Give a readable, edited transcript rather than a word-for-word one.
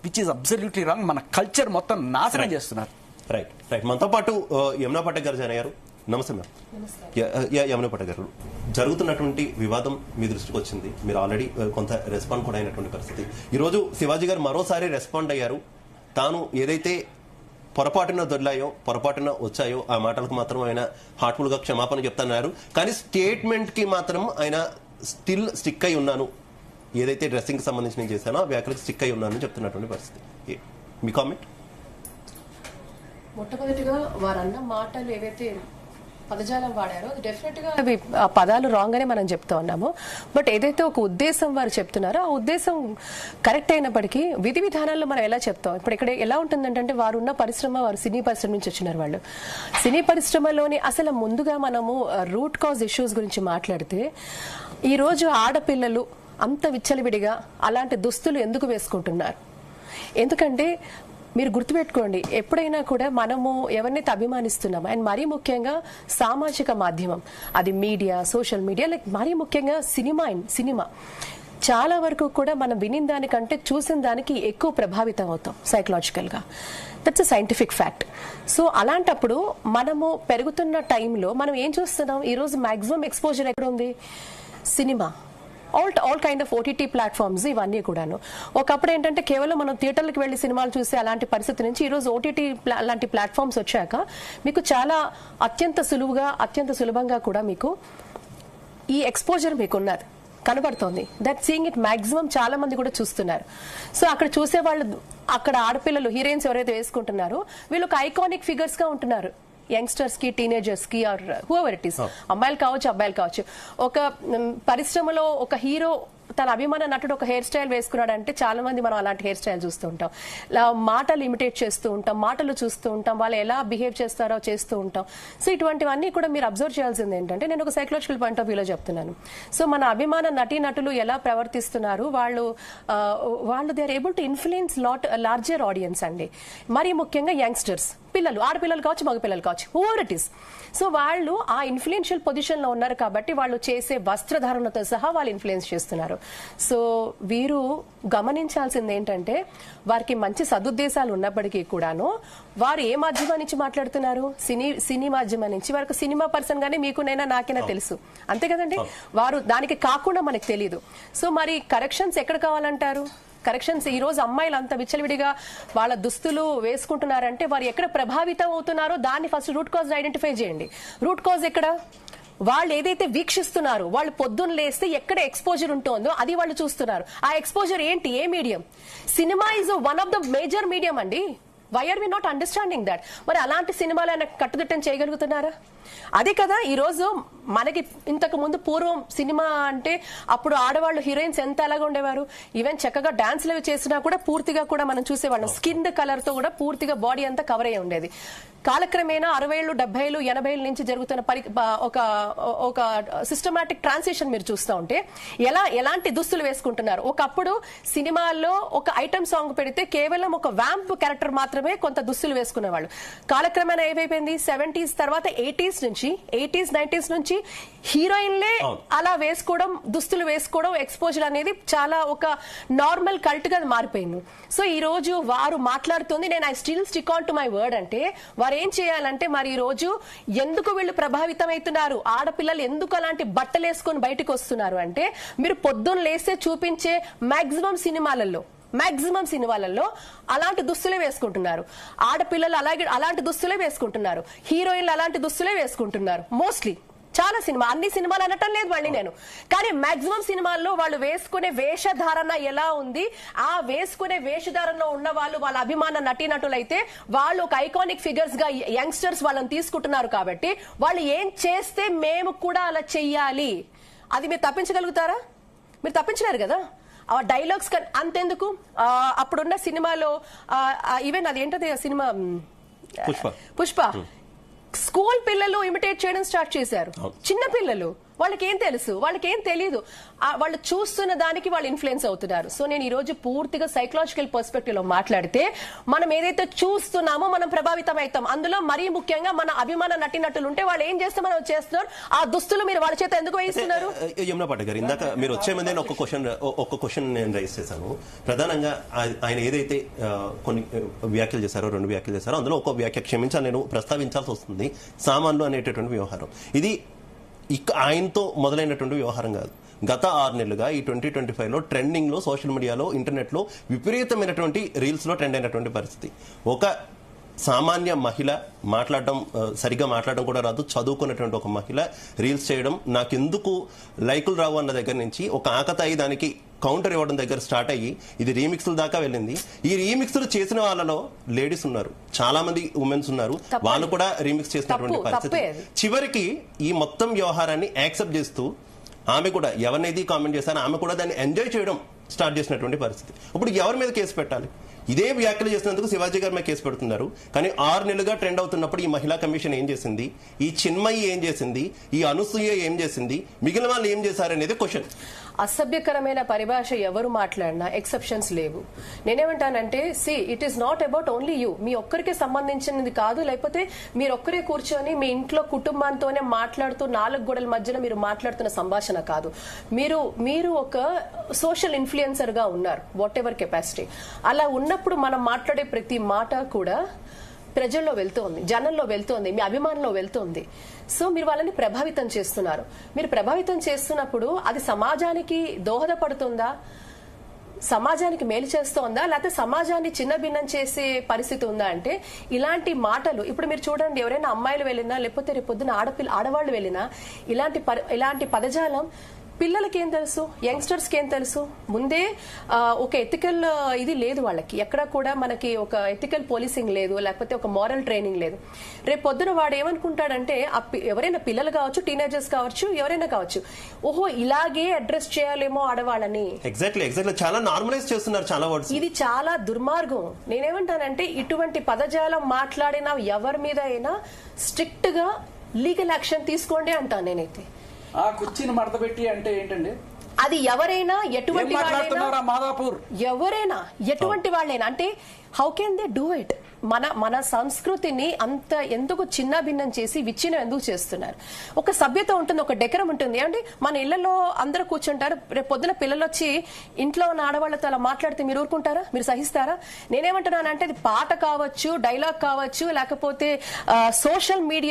Which is absolutely wrong. మన culture మొత్తం నాశనం చేస్తున్నారు. రైట్ రైట్ మనతో పాటు యమునా పటేల్ గారు జాయిన్ అయ్యారు. నమస్తే మ్యామ్. యమునా పటేల్ గారు, జరుగుతున్నటువంటి వివాదం మీ దృష్టికి వచ్చింది, మీరు ఆల్రెడీ కొంత రెస్పాండ్ కూడా అయినటువంటి పరిస్థితి. ఈరోజు శివాజీ గారు మరోసారి రెస్పాండ్ అయ్యారు. తాను ఏదైతే పొరపాటున దొర్లాయో పొరపాటున వచ్చాయో ఆ మాటలకు మాత్రం ఆయన హార్ట్ఫుల్ గా క్షమాపణ చెప్తున్నారు. కానీ స్టేట్మెంట్ కి మాత్రం ఆయన స్టిల్ స్టిక్ అయి ఉన్నాను, ఏదైతే డ్రెస్సింగ్ కి సంబంధించి నేను చేశానో ఆ వ్యాఖ్యలకు స్టిక్ అయి ఉన్నానని చెప్తున్నటువంటి పరిస్థితి. మీ కామెంట్? మొట్టమొదటిగా వారన్న మాటలు ఏవైతే పదజాలం వాడారో డెఫినెట్ గా అవి ఆ పదాలు రాంగ్ అని మనం చెప్తా ఉన్నాము. బట్ ఏదైతే ఒక ఉద్దేశం వారు చెప్తున్నారో ఆ ఉద్దేశం కరెక్ట్ అయినప్పటికీ విధి విధానాల్లో మనం ఎలా చెప్తాం. ఇప్పుడు ఇక్కడ ఎలా ఉంటుందంటే వారు ఉన్న పరిశ్రమ, వారు సినీ పరిశ్రమ నుంచి వచ్చినారు. వాళ్ళు సినీ పరిశ్రమలోని అసలు ముందుగా మనము రూట్ కాజ్ ఇష్యూస్ గురించి మాట్లాడితే, ఈ రోజు ఆడపిల్లలు అంత విచ్చలవిడిగా అలాంటి దుస్తులు ఎందుకు వేసుకుంటున్నారు? ఎందుకంటే మీరు గుర్తుపెట్టుకోండి, ఎప్పుడైనా కూడా మనము ఎవరినైతే అభిమానిస్తున్నామో, అండ్ మరీ ముఖ్యంగా సామాజిక మాధ్యమం, అది మీడియా, సోషల్ మీడియా, లైక్ మరీ ముఖ్యంగా సినిమా చాలా వరకు కూడా మనం వినిన దానికంటే చూసిన దానికి ఎక్కువ ప్రభావితం అవుతాం సైకలాజికల్ గా. That's a scientific fact. So అలాంటప్పుడు మనము పెరుగుతున్న టైంలో మనం ఏం చూస్తున్నాం, ఈ రోజు మాక్సిమం ఎక్స్పోజర్ ఎక్కడ ఉంది? Cinema, all kind of OTT platforms ఇవన్నీ కూడాను. ఒకప్పుడు ఏంటంటే కేవలం మనం థియేటర్లకు వెళ్లి సినిమాలు చూసే అలాంటి పరిస్థితి నుంచి ఈ రోజు ఓటీటీ లాంటి ప్లాట్ఫామ్స్ వచ్చాక మీకు చాలా అత్యంత సులభంగా కూడా మీకు ఈ ఎక్స్పోజర్ మీకు ఉన్నది కనబడుతోంది. దట్ సీయింగ్ ఇట్ మాక్సిమం చాలా మంది కూడా చూస్తున్నారు. సో అక్కడ చూసే వాళ్ళు, అక్కడ ఆడపిల్లలు హీరోయిన్స్ ఎవరైతే వేసుకుంటున్నారో వీళ్ళు ఒక ఐకానిక్ ఫిగర్స్ గా ఉంటున్నారు. యంగ్స్టర్స్ కి, టీనేజర్స్ కి, ఆర్ హూఎవర్ ఇట్ ఈస్, అమ్మాయిలు కావచ్చు అబ్బాయిలు కావచ్చు. ఒక పరిశ్రమలో ఒక హీరో తన అభిమాన నటుడు ఒక హెయిర్ స్టైల్ వేసుకున్నాడంటే చాలా మంది మనం అలాంటి హెయిర్ స్టైల్ చూస్తూ ఉంటాం. మాటలు ఇమిటేట్ చేస్తూ ఉంటాం, మాటలు చూస్తూ ఉంటాం, వాళ్ళు ఎలా బిహేవ్ చేస్తారో చేస్తూ ఉంటాం. సో ఇటువంటివన్నీ కూడా మీరు అబ్జర్వ్ చేయాల్సింది ఏంటంటే, నేను ఒక సైకలాజికల్ పాయింట్ ఆఫ్ వ్యూలో చెప్తున్నాను. సో మన అభిమాన నటులు ఎలా ప్రవర్తిస్తున్నారు, వాళ్ళు they are able to influence larger audience అండి. మరి ముఖ్యంగా యంగ్స్టర్స్, పిల్లలు, ఆడపిల్లలు కావచ్చు, మగపిల్లలు కావచ్చు, హూఎవర్ ఇట్ ఈస్. సో వాళ్ళు ఆ ఇన్ఫ్లుయెన్షియల్ పొజిషన్ లో ఉన్నారు కాబట్టి వాళ్ళు చేసే వస్త్రధారణతో సహా వాళ్ళు ఇన్ఫ్లుయెన్స్ చేస్తున్నారు. సో వీరు గమనించాల్సింది ఏంటంటే, వారికి మంచి సదుద్దేశాలు ఉన్నప్పటికీ కూడాను వారు ఏ మాధ్యమం నుంచి మాట్లాడుతున్నారు? సినీ మాధ్యమం నుంచి. వారికి సినిమా పర్సన్ గానీ మీకునైనా నాకైనా తెలుసు, అంతే కదండి. వారు దానికి కాకుండా మనకు తెలియదు. సో మరి కరెక్షన్స్ ఎక్కడ కావాలంటారు? కరెక్షన్స్ ఈ రోజు అమ్మాయిలు అంత విచ్చలవిడిగా వాళ్ళ దుస్తులు వేసుకుంటున్నారంటే వారు ఎక్కడ ప్రభావితం అవుతున్నారో దాన్ని ఫస్ట్ రూట్ కాజ్ ఐడెంటిఫై చేయండి. రూట్ కాజ్ ఎక్కడ? వాళ్ళు ఏదైతే వీక్షిస్తున్నారు, వాళ్ళు పొద్దున్న లేస్తే ఎక్కడ ఎక్స్పోజర్ ఉంటుందో అది వాళ్ళు చూస్తున్నారు. ఆ ఎక్స్పోజర్ ఏంటి? ఏ medium? Cinema is one of the major medium అండి. Why are we not understanding that? మరి అలాంటి సినిమాలు ఆయన కట్టుదిట్టం చేయగలుగుతున్నారా? అదే కదా ఈ రోజు మనకి ఇంతకు ముందు పూర్వం సినిమా అంటే అప్పుడు ఆడవాళ్ళు హీరోయిన్స్ ఎంత అలాగా ఉండేవారు. ఈవెన్ చక్కగా డాన్స్లు అవి చేసినా కూడా పూర్తిగా కూడా మనం చూసేవాళ్ళం. స్కిన్ కలర్ తో కూడా పూర్తిగా బాడీ అంతా కవర్ అయ్యి ఉండేది. కాలక్రమేణా 60s, 70s, 80s నుంచి జరుగుతున్న ఒక సిస్టమాటిక్ ట్రాన్సిషన్ మీరు చూస్తూ ఉంటే ఎలాంటి దుస్తులు వేసుకుంటున్నారు. ఒకప్పుడు సినిమాల్లో ఒక ఐటమ్ సాంగ్ పెడితే కేవలం ఒక వ్యాంప్ క్యారెక్టర్ మాత్రమే కొంత దుస్తులు వేసుకునేవాళ్ళు. కాలక్రమేణా ఏమైపోయింది, 70s తర్వాత 80s నుంచి 80s, 90s నుంచి హీరోయిన్లే అలా వేసుకోవడం, దుస్తులు వేసుకోవడం, ఎక్స్పోజర్ అనేది చాలా ఒక నార్మల్ కల్ట్ గా మారిపోయింది. సో ఈ రోజు వారు మాట్లాడుతుంది, నేను I still stick on to my word అంటే వారు ఏం చేయాలంటే, మరి ఈ రోజు ఎందుకు వీళ్ళు ప్రభావితం అవుతున్నారు, ఆడపిల్లలు ఎందుకు అలాంటి బట్టలు వేసుకొని బయటకు వస్తున్నారు అంటే, మీరు పొద్దున్న లేస్తే చూపించే మాక్సిమం సినిమాలలో అలాంటి దుస్తులే వేసుకుంటున్నారు. ఆడపిల్లలు అలాంటి దుస్తులే వేసుకుంటున్నారు. హీరోయిన్లు అలాంటి దుస్తులే వేసుకుంటున్నారు. మోస్ట్లీ చాలా అన్ని సినిమాలు అనటం లేదు మళ్ళీ నేను, కానీ మాక్సిమం సినిమాల్లో వాళ్ళు వేసుకునే వేషధారణ ఎలా ఉంది, ఆ వేసుకునే వేషధారణలో ఉన్న వాళ్ళ అభిమాన నటీనటులైతే వాళ్ళు ఒక ఐకానిక్ ఫిగర్స్ గా యంగ్స్టర్స్ వాళ్ళని తీసుకుంటున్నారు. కాబట్టి వాళ్ళు ఏం చేస్తే మేము కూడా అలా చెయ్యాలి, అది మీరు తప్పించగలుగుతారా? మీరు తప్పించలేరు కదా. ఆ డైలాగ్స్ అంతెందుకు, అప్పుడున్న సినిమాలో ఈవెన్ అది ఏంటది సినిమా పుష్ప, స్కూల్ పిల్లలు ఇమిటేట్ చేయడం స్టార్ట్ చేశారు. చిన్న పిల్లలు వాళ్ళకి ఏం తెలుసు, వాళ్ళకి ఏం తెలియదు. వాళ్ళు చూస్తున్న దానికి వాళ్ళు ఇన్ఫ్లుయెన్స్ అవుతున్నారు. సో నేను ఈ రోజు పూర్తిగా సైకలాజికల్ పర్స్పెక్టివ్ లో మాట్లాడితే, మనం ఏదైతే చూస్తున్నామో మనం ప్రభావితం అవుతాం. అందులో మరీ ముఖ్యంగా మన అభిమాన నటినటులు ఉంటే వాళ్ళు ఏం చేస్తే మనం చేస్తున్నారు, ఆ దుస్తులు మీరు వాళ్ళ చేత ఎందుకు వేయిస్తున్నారు? యమునా పాఠక్ గారు, ఇందాక మీరు వచ్చే ముందే ఒక క్వశ్చన్ నేను రైజ్ చేశాను. ప్రధానంగా ఆయన ఏదైతే కొన్ని వ్యాఖ్యలు చేశారో, 2 వ్యాఖ్యలు చేశారో, అందులో ఒక వ్యాఖ్య క్షమించాలి నేను ప్రస్తావించాల్సి వస్తుంది. సామాన్లు అనేటటువంటి వ్యవహారం ఇది ఆయనతో మొదలైనటువంటి వ్యవహారం కాదు. గత 6 నెలలుగా ఈ 2025లో ట్రెండింగ్ లో, సోషల్ మీడియాలో, ఇంటర్నెట్ లో విపరీతమైనటువంటి రీల్స్ లో ట్రెండ్ అయినటువంటి పరిస్థితి. ఒక సామాన్య మహిళ సరిగ్గా మాట్లాడడం కూడా రాదు, చదువుకున్నటువంటి ఒక మహిళ రీల్స్ చేయడం, నాకెందుకు లైకులు రావు అన్న దగ్గర నుంచి ఒక ఆకతాయి దానికి కౌంటర్ ఇవ్వడం దగ్గర స్టార్ట్ అయ్యి ఇది రీమిక్స్ల దాకా వెళ్ళింది. ఈ రీమిక్స్లు చేసిన వాళ్ళలో లేడీస్ ఉన్నారు, చాలా మంది ఉమెన్స్ ఉన్నారు, వాళ్ళు కూడా రీమిక్స్ చేసినటువంటి పరిస్థితి. చివరికి ఈ మొత్తం వ్యవహారాన్ని యాక్సెప్ట్ చేస్తూ ఆమె కూడా ఎవరినైతే కామెంట్ చేశారో ఆమె కూడా దాన్ని ఎంజాయ్ చేయడం స్టార్ట్ చేసినటువంటి పరిస్థితి. ఇప్పుడు ఎవరి మీద కేసు పెట్టాలి? ఇదే వ్యాఖ్యలు చేసినందుకు శివాజీ గారి మీద కేసు పెడుతున్నారు. కానీ 6 నెలలుగా ట్రెండ్ అవుతున్నప్పుడు ఈ మహిళా కమిషన్ ఏం చేసింది, ఈ చిన్మయి ఏం చేసింది, ఈ అనసూయ ఏం చేసింది, మిగిలిన వాళ్ళు ఏం చేశారనేది క్వశ్చన్. అసభ్యకరమైన పరిభాష ఎవరు మాట్లాడినా ఎక్సెప్షన్స్ లేవు. నేనేమంటానంటే, it is not about only you. మీ ఒక్కరికి సంబంధించినది కాదు, లేకపోతే మీరు ఒక్కరే కూర్చొని మీ ఇంట్లో కుటుంబంతోనే మాట్లాడుతూ 4 గోడల మధ్యలో మీరు మాట్లాడుతున్న సంభాషణ కాదు. మీరు ఒక సోషల్ ఇన్ఫ్లుయెన్సర్ గా ఉన్నారు, వాట్ ఎవర్ కెపాసిటీ. అలా ఉన్నప్పుడు మనం మాట్లాడే ప్రతి మాట కూడా ప్రజల్లో వెళ్తోంది, జనంలో వెళ్తోంది, మీ అభిమానంలో వెళ్తోంది. సో మీరు వాళ్ళని ప్రభావితం చేస్తున్నారు. మీరు ప్రభావితం చేస్తున్నప్పుడు అది సమాజానికి దోహదపడుతుందా, సమాజానికి మేలు చేస్తోందా, లేకపోతే సమాజాన్ని చిన్నభిన్నం చేసే పరిస్థితి ఉందా? అంటే ఇలాంటి మాటలు ఇప్పుడు మీరు చూడండి, ఎవరైనా అమ్మాయిలు వెళ్ళినా లేకపోతే రేపు పొద్దున ఆడవాళ్లు వెళ్ళినా ఇలాంటి పదజాలం పిల్లలకి ఏం తెలుసు, యంగ్స్టర్స్ కి ఏం తెలుసు? ముందే ఒక ఎథికల్ ఇది లేదు వాళ్ళకి, ఎక్కడ కూడా మనకి ఒక ఎథికల్ పోలీసింగ్ లేదు, లేకపోతే ఒక మారల్ ట్రైనింగ్ లేదు. రేపు పొద్దున వాడు ఏమనుకుంటాడంటే, ఎవరైనా పిల్లలు కావచ్చు, టీనేజర్స్ కావచ్చు, ఎవరైనా కావచ్చు, ఓహో ఇలాగే అడ్రస్ చేయాలేమో ఆడవాళ్ళని. ఎగ్జాక్ట్లీ చాలా నార్మలైజ్ చేస్తున్నారు చాలా వర్డ్స్. ఇది చాలా దుర్మార్గం. నేనేమంటానంటే, ఇటువంటి పదజాలం మాట్లాడిన ఎవరి మీద అయినా స్ట్రిక్ట్ గా లీగల్ యాక్షన్ తీసుకోండి అంటాను నేనైతే. ఆ కుర్చీని మడత పెట్టి అంటే ఏంటండి? అది ఎవరైనా, ఎటువంటి ఎవరైనా, ఎటువంటి వాళ్ళైనా, అంటే how can they do it? మన సంస్కృతిని అంత ఎందుకు చిన్న భిన్నం చేసి విచ్ఛిన్నం ఎందుకు చేస్తున్నారు? ఒక సభ్యత ఉంటుంది, ఒక డెకరం ఉంటుంది. అంటే మన ఇళ్లలో అందరూ కూర్చుంటారు, రేపు పొద్దున పిల్లలు వచ్చి ఇంట్లో ఉన్న ఆడవాళ్లతో అలా మాట్లాడితే మీరు ఊరుకుంటారా? మీరు సహిస్తారా? నేనేమంటున్నానంటే, అది పాట కావచ్చు, డైలాగ్ కావచ్చు, లేకపోతే సోషల్ మీడియా